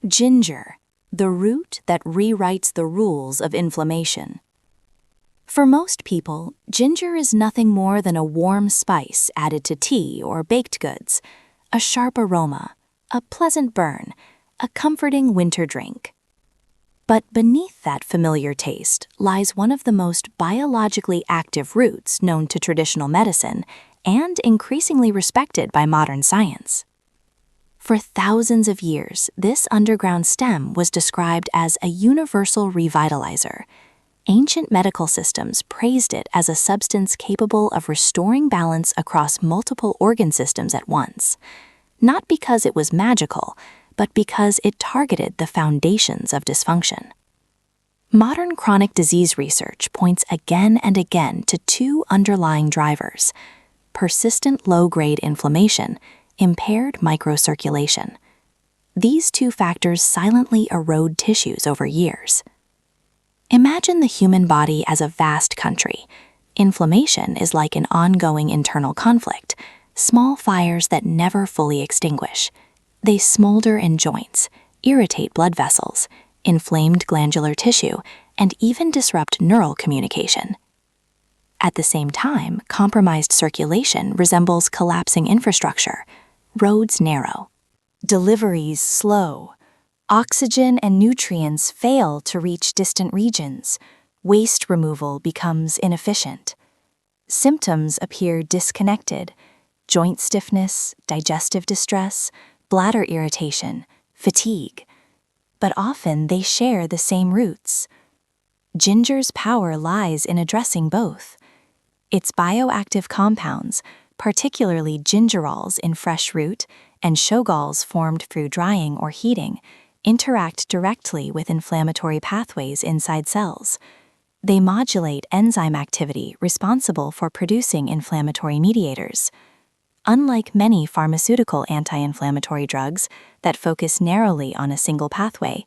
Ginger, the root that rewrites the rules of inflammation. For most people, ginger is nothing more than a warm spice added to tea or baked goods, a sharp aroma, a pleasant burn, a comforting winter drink. But beneath that familiar taste lies one of the most biologically active roots known to traditional medicine and increasingly respected by modern science. For thousands of years, this underground stem was described as a universal revitalizer. Ancient medical systems praised it as a substance capable of restoring balance across multiple organ systems at once, not because it was magical, but because it targeted the foundations of dysfunction. Modern chronic disease research points again and again to two underlying drivers: persistent low-grade inflammation, impaired microcirculation. These two factors silently erode tissues over years. Imagine the human body as a vast country. Inflammation is like an ongoing internal conflict, small fires that never fully extinguish. They smolder in joints, irritate blood vessels, inflamed glandular tissue, and even disrupt neural communication. At the same time, compromised circulation resembles collapsing infrastructure. Roads narrow, deliveries slow, oxygen and nutrients fail to reach distant regions, waste removal becomes inefficient. Symptoms appear disconnected: joint stiffness, digestive distress, bladder irritation, fatigue. But often they share the same roots. Ginger's power lies in addressing both. Its bioactive compounds, particularly gingerols in fresh root and shogalls formed through drying or heating, interact directly with inflammatory pathways inside cells. They modulate enzyme activity responsible for producing inflammatory mediators. Unlike many pharmaceutical anti-inflammatory drugs that focus narrowly on a single pathway,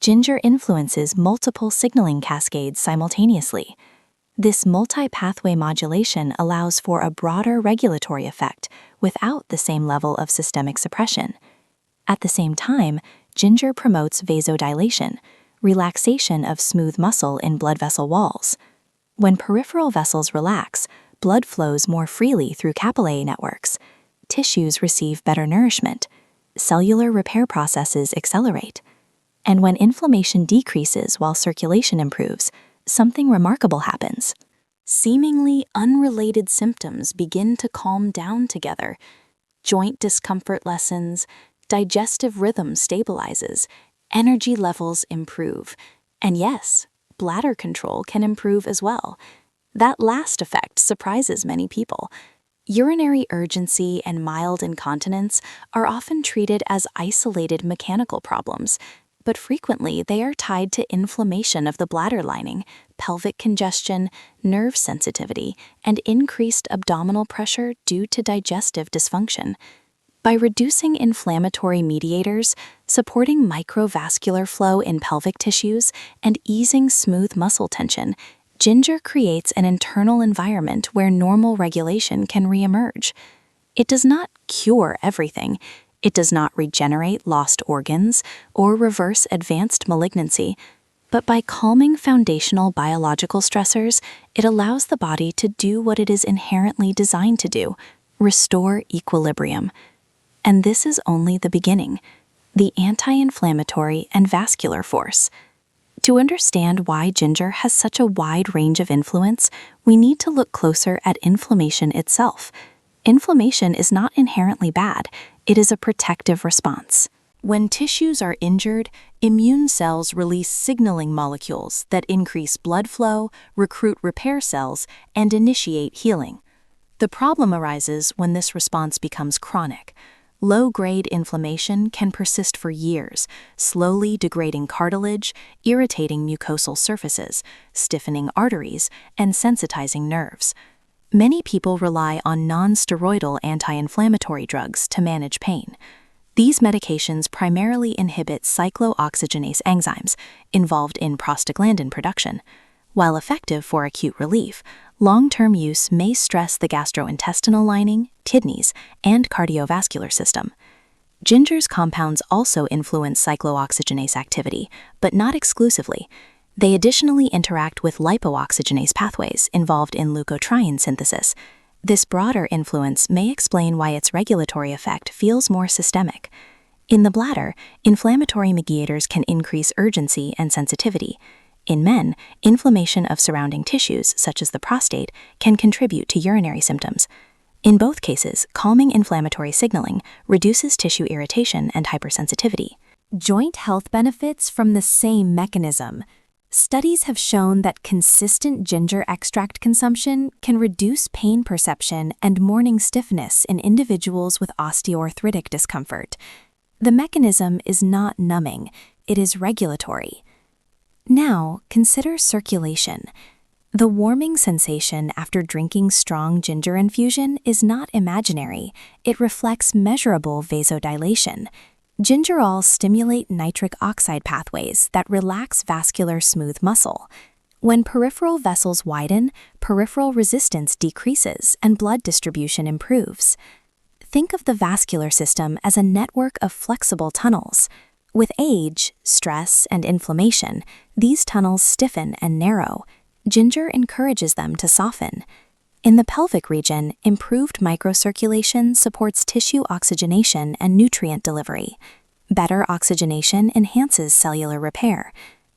ginger influences multiple signaling cascades simultaneously. This multi-pathway modulation allows for a broader regulatory effect without the same level of systemic suppression. At the same time, ginger promotes vasodilation, relaxation of smooth muscle in blood vessel walls. When peripheral vessels relax, blood flows more freely through capillary networks. Tissues receive better nourishment. Cellular repair processes accelerate. And when inflammation decreases while circulation improves, something remarkable happens. Seemingly unrelated symptoms begin to calm down together. Joint discomfort lessens, digestive rhythm stabilizes, energy levels improve, and yes, bladder control can improve as well. That last effect surprises many people. Urinary urgency and mild incontinence are often treated as isolated mechanical problems, but frequently they are tied to inflammation of the bladder lining, pelvic congestion, nerve sensitivity, and increased abdominal pressure due to digestive dysfunction. By reducing inflammatory mediators, supporting microvascular flow in pelvic tissues, and easing smooth muscle tension, ginger creates an internal environment where normal regulation can reemerge. It does not cure everything. It does not regenerate lost organs or reverse advanced malignancy, but by calming foundational biological stressors, it allows the body to do what it is inherently designed to do: restore equilibrium. And this is only the beginning: the anti-inflammatory and vascular force. To understand why ginger has such a wide range of influence, we need to look closer at inflammation itself. Inflammation is not inherently bad. It is a protective response. When tissues are injured, immune cells release signaling molecules that increase blood flow, recruit repair cells, and initiate healing. The problem arises when this response becomes chronic. Low-grade inflammation can persist for years, slowly degrading cartilage, irritating mucosal surfaces, stiffening arteries, and sensitizing nerves. Many people rely on non-steroidal anti-inflammatory drugs to manage pain. These medications primarily inhibit cyclooxygenase enzymes involved in prostaglandin production. While effective for acute relief, long-term use may stress the gastrointestinal lining, kidneys, and cardiovascular system. Ginger's compounds also influence cyclooxygenase activity, but not exclusively. They additionally interact with lipooxygenase pathways involved in leukotriene synthesis. This broader influence may explain why its regulatory effect feels more systemic. In the bladder, inflammatory mediators can increase urgency and sensitivity. In men, inflammation of surrounding tissues, such as the prostate, can contribute to urinary symptoms. In both cases, calming inflammatory signaling reduces tissue irritation and hypersensitivity. Joint health benefits from the same mechanism. Studies have shown that consistent ginger extract consumption can reduce pain perception and morning stiffness in individuals with osteoarthritic discomfort. The mechanism is not numbing, it is regulatory. Now, consider circulation. The warming sensation after drinking strong ginger infusion is not imaginary. It reflects measurable vasodilation. Gingerols stimulate nitric oxide pathways that relax vascular smooth muscle. When peripheral vessels widen, peripheral resistance decreases and blood distribution improves. Think of the vascular system as a network of flexible tunnels. With age, stress, and inflammation, these tunnels stiffen and narrow. Ginger encourages them to soften. In the pelvic region, improved microcirculation supports tissue oxygenation and nutrient delivery. Better oxygenation enhances cellular repair.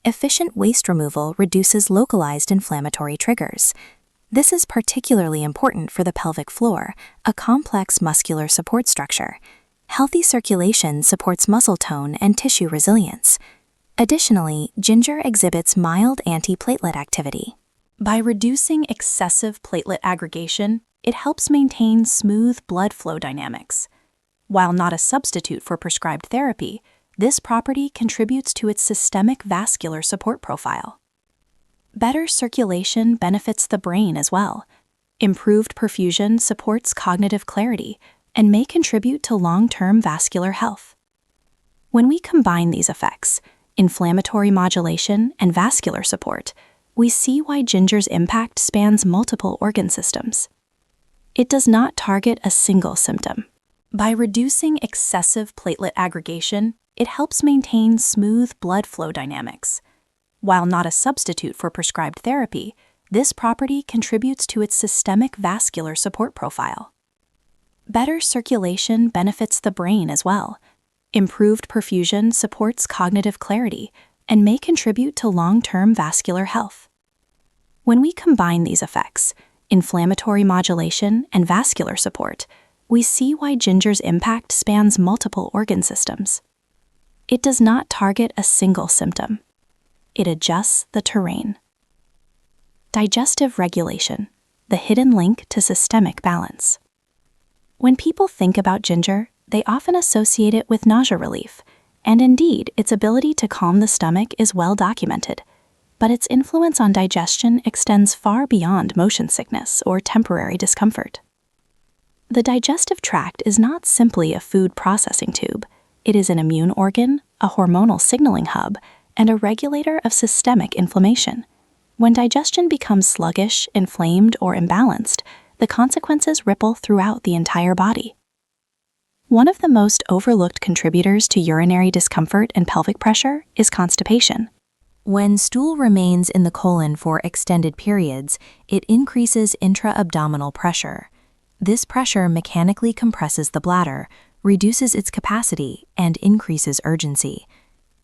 Efficient waste removal reduces localized inflammatory triggers. This is particularly important for the pelvic floor, a complex muscular support structure. Healthy circulation supports muscle tone and tissue resilience. Additionally, ginger exhibits mild antiplatelet activity. By reducing excessive platelet aggregation, it helps maintain smooth blood flow dynamics. While not a substitute for prescribed therapy, this property contributes to its systemic vascular support profile. Better circulation benefits the brain as well. Improved perfusion supports cognitive clarity and may contribute to long-term vascular health. When we combine these effects, inflammatory modulation and vascular support, we see why ginger's impact spans multiple organ systems. It does not target a single symptom. By reducing excessive platelet aggregation, it helps maintain smooth blood flow dynamics. While not a substitute for prescribed therapy, this property contributes to its systemic vascular support profile. Better circulation benefits the brain as well. Improved perfusion supports cognitive clarity and may contribute to long-term vascular health. When we combine these effects, inflammatory modulation and vascular support, we see why ginger's impact spans multiple organ systems. It does not target a single symptom. It adjusts the terrain. Digestive regulation, the hidden link to systemic balance. When people think about ginger, they often associate it with nausea relief, and indeed, its ability to calm the stomach is well documented. But its influence on digestion extends far beyond motion sickness or temporary discomfort. The digestive tract is not simply a food processing tube. It is an immune organ, a hormonal signaling hub, and a regulator of systemic inflammation. When digestion becomes sluggish, inflamed, or imbalanced, the consequences ripple throughout the entire body. One of the most overlooked contributors to urinary discomfort and pelvic pressure is constipation. When stool remains in the colon for extended periods, it increases intra-abdominal pressure. This pressure mechanically compresses the bladder, reduces its capacity, and increases urgency.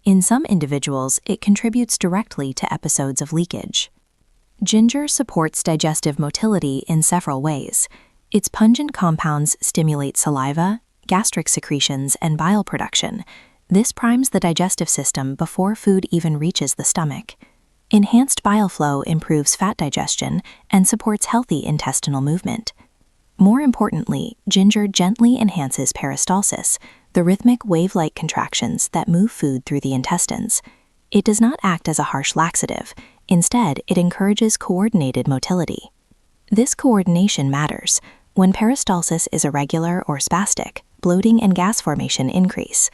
In some individuals, it contributes directly to episodes of leakage. Ginger supports digestive motility in several ways. Its pungent compounds stimulate saliva, gastric secretions, and bile production. This primes the digestive system before food even reaches the stomach. Enhanced bile flow improves fat digestion and supports healthy intestinal movement. More importantly, ginger gently enhances peristalsis, the rhythmic wave-like contractions that move food through the intestines. It does not act as a harsh laxative. Instead, it encourages coordinated motility. This coordination matters. When peristalsis is irregular or spastic, bloating and gas formation increase.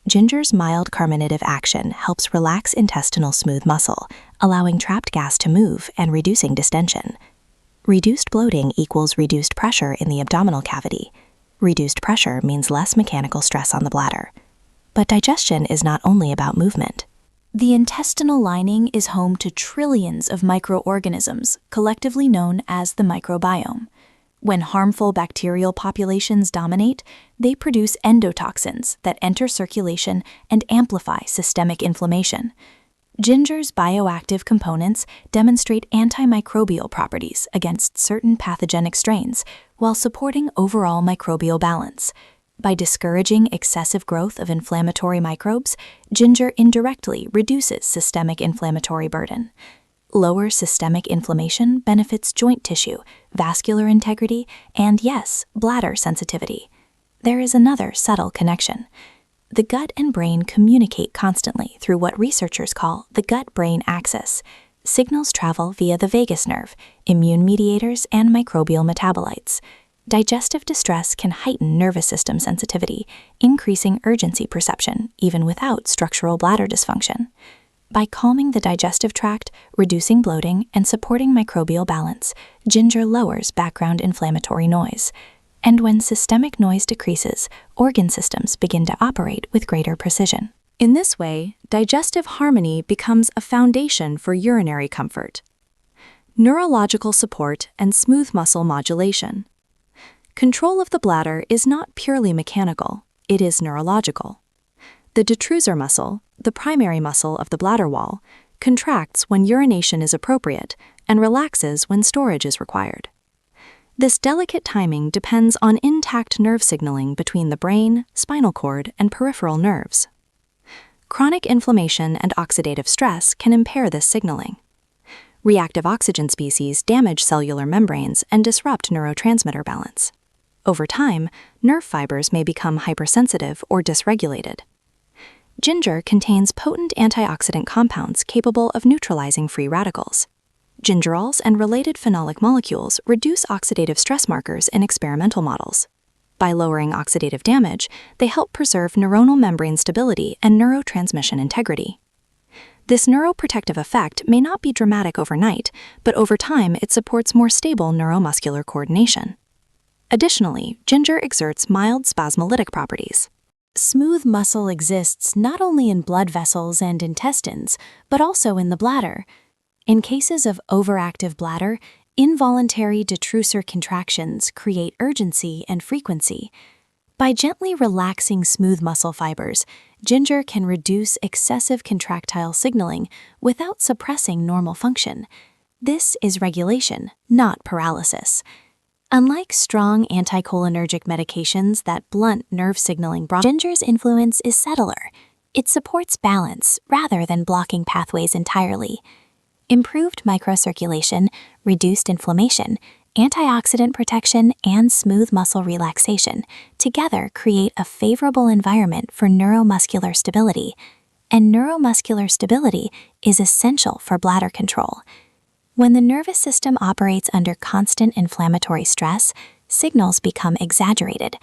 Ginger's mild carminative action helps relax intestinal smooth muscle, allowing trapped gas to move and reducing distension. Reduced bloating equals reduced pressure in the abdominal cavity. Reduced pressure means less mechanical stress on the bladder. But digestion is not only about movement. The intestinal lining is home to trillions of microorganisms, collectively known as the microbiome. When harmful bacterial populations dominate, they produce endotoxins that enter circulation and amplify systemic inflammation. Ginger's bioactive components demonstrate antimicrobial properties against certain pathogenic strains while supporting overall microbial balance. By discouraging excessive growth of inflammatory microbes, ginger indirectly reduces systemic inflammatory burden. Lower systemic inflammation benefits joint tissue, vascular integrity, and yes, bladder sensitivity. There is another subtle connection. The gut and brain communicate constantly through what researchers call the gut-brain axis. Signals travel via the vagus nerve, immune mediators, and microbial metabolites. Digestive distress can heighten nervous system sensitivity, increasing urgency perception even without structural bladder dysfunction. By calming the digestive tract, reducing bloating, and supporting microbial balance, ginger lowers background inflammatory noise. And when systemic noise decreases, organ systems begin to operate with greater precision. In this way, digestive harmony becomes a foundation for urinary comfort. Neurological support and smooth muscle modulation. Control of the bladder is not purely mechanical, it is neurological. The detrusor muscle, the primary muscle of the bladder wall, contracts when urination is appropriate and relaxes when storage is required. This delicate timing depends on intact nerve signaling between the brain, spinal cord, and peripheral nerves. Chronic inflammation and oxidative stress can impair this signaling. Reactive oxygen species damage cellular membranes and disrupt neurotransmitter balance. Over time, nerve fibers may become hypersensitive or dysregulated. Ginger contains potent antioxidant compounds capable of neutralizing free radicals. Gingerols and related phenolic molecules reduce oxidative stress markers in experimental models. By lowering oxidative damage, they help preserve neuronal membrane stability and neurotransmission integrity. This neuroprotective effect may not be dramatic overnight, but over time it supports more stable neuromuscular coordination. Additionally, ginger exerts mild spasmolytic properties. Smooth muscle exists not only in blood vessels and intestines, but also in the bladder. In cases of overactive bladder, involuntary detrusor contractions create urgency and frequency. By gently relaxing smooth muscle fibers, ginger can reduce excessive contractile signaling without suppressing normal function. This is regulation, not paralysis. Unlike strong anticholinergic medications that blunt nerve signaling, ginger's influence is subtler. It supports balance rather than blocking pathways entirely. Improved microcirculation, reduced inflammation, antioxidant protection, and smooth muscle relaxation together create a favorable environment for neuromuscular stability. And neuromuscular stability is essential for bladder control. When the nervous system operates under constant inflammatory stress, signals become exaggerated.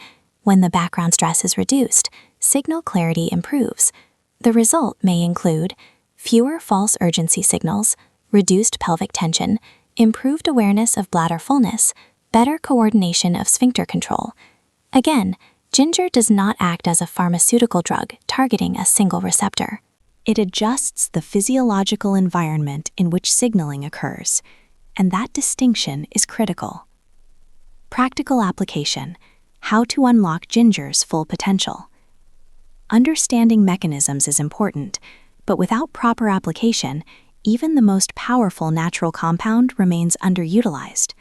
When the background stress is reduced, signal clarity improves. The result may include fewer false urgency signals, reduced pelvic tension, improved awareness of bladder fullness, better coordination of sphincter control. Again, ginger does not act as a pharmaceutical drug targeting a single receptor. It adjusts the physiological environment in which signaling occurs, and that distinction is critical. Practical application: how to unlock ginger's full potential. Understanding mechanisms is important, but without proper application, even the most powerful natural compound remains underutilized.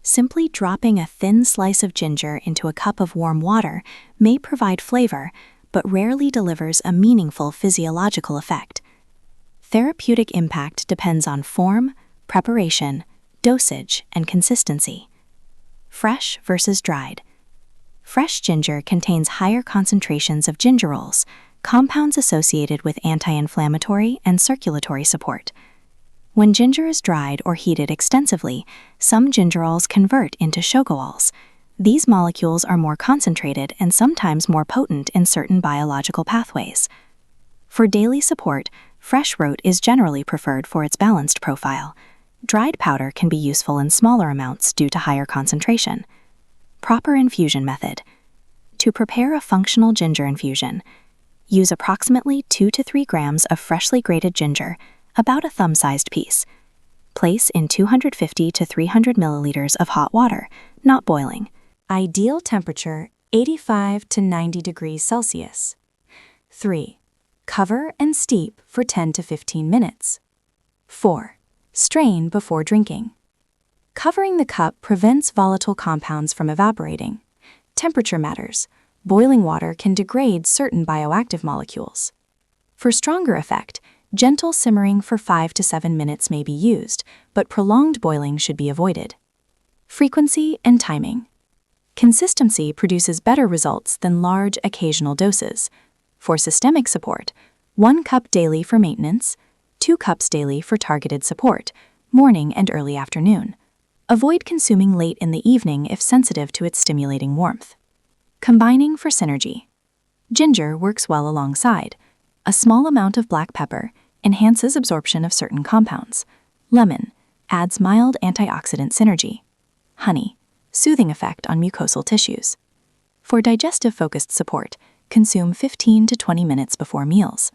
Simply dropping a thin slice of ginger into a cup of warm water may provide flavor, but rarely delivers a meaningful physiological effect. Therapeutic impact depends on form, preparation, dosage, and consistency. Fresh versus dried. Fresh ginger contains higher concentrations of gingerols, compounds associated with anti-inflammatory and circulatory support. When ginger is dried or heated extensively, some gingerols convert into shogaols. These molecules are more concentrated and sometimes more potent in certain biological pathways. For daily support, fresh root is generally preferred for its balanced profile. Dried powder can be useful in smaller amounts due to higher concentration. Proper infusion method. To prepare a functional ginger infusion, use approximately 2 to 3 grams of freshly grated ginger, about a thumb-sized piece. Place in 250 to 300 milliliters of hot water, not boiling. Ideal temperature 85 to 90 degrees Celsius. 3. Cover and steep for 10 to 15 minutes. 4. Strain before drinking. Covering the cup prevents volatile compounds from evaporating. Temperature matters. Boiling water can degrade certain bioactive molecules. For stronger effect, gentle simmering for 5 to 7 minutes may be used, but prolonged boiling should be avoided. Frequency and timing. Consistency produces better results than large, occasional doses. For systemic support, 1 cup daily for maintenance, 2 cups daily for targeted support, morning and early afternoon. Avoid consuming late in the evening if sensitive to its stimulating warmth. Combining for synergy. Ginger works well alongside. A small amount of black pepper enhances absorption of certain compounds. Lemon adds mild antioxidant synergy. Honey, soothing effect on mucosal tissues. For digestive-focused support, consume 15 to 20 minutes before meals.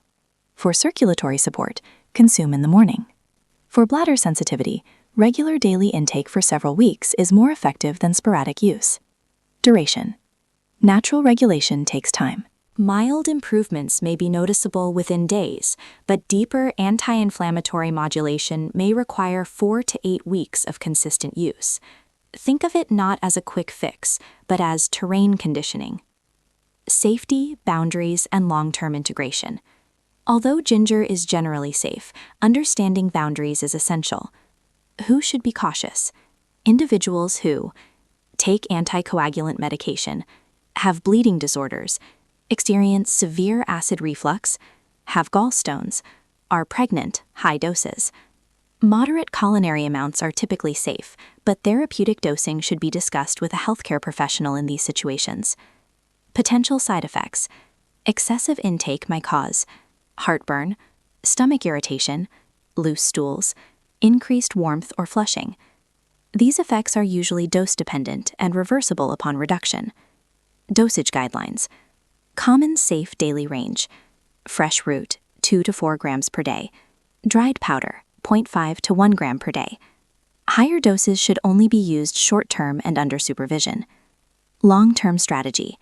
For circulatory support, consume in the morning. For bladder sensitivity, regular daily intake for several weeks is more effective than sporadic use. Duration. Natural regulation takes time. Mild improvements may be noticeable within days, but deeper anti-inflammatory modulation may require 4 to 8 weeks of consistent use. Think of it not as a quick fix, but as terrain conditioning. Safety, boundaries, and long-term integration. Although ginger is generally safe, understanding boundaries is essential. Who should be cautious? Individuals who take anticoagulant medication, have bleeding disorders, experience severe acid reflux, have gallstones, are pregnant, high doses. Moderate culinary amounts are typically safe, but therapeutic dosing should be discussed with a healthcare professional in these situations. Potential side effects. Excessive intake might cause heartburn, stomach irritation, loose stools, increased warmth or flushing. These effects are usually dose-dependent and reversible upon reduction. Dosage guidelines. Common safe daily range. Fresh root, 2 to 4 grams per day. Dried powder, 0.5 to 1 gram per day. Higher doses should only be used short-term and under supervision. Long-term strategy.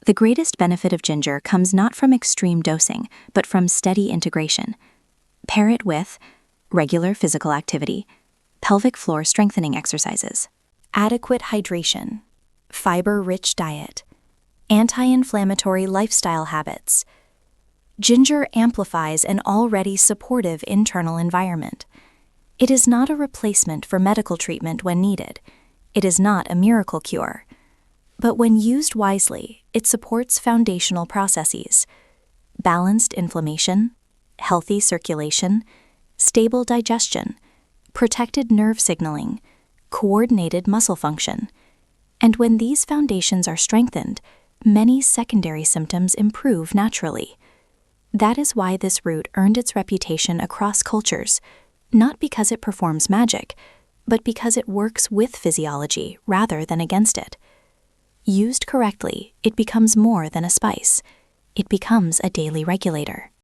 The greatest benefit of ginger comes not from extreme dosing, but from steady integration. Pair it with regular physical activity, pelvic floor strengthening exercises, adequate hydration, fiber-rich diet, anti-inflammatory lifestyle habits. Ginger amplifies an already supportive internal environment. It is not a replacement for medical treatment when needed. It is not a miracle cure. But when used wisely, it supports foundational processes: balanced inflammation, healthy circulation, stable digestion, protected nerve signaling, coordinated muscle function. And when these foundations are strengthened, many secondary symptoms improve naturally. That is why this root earned its reputation across cultures, not because it performs magic, but because it works with physiology rather than against it. Used correctly, it becomes more than a spice. It becomes a daily regulator.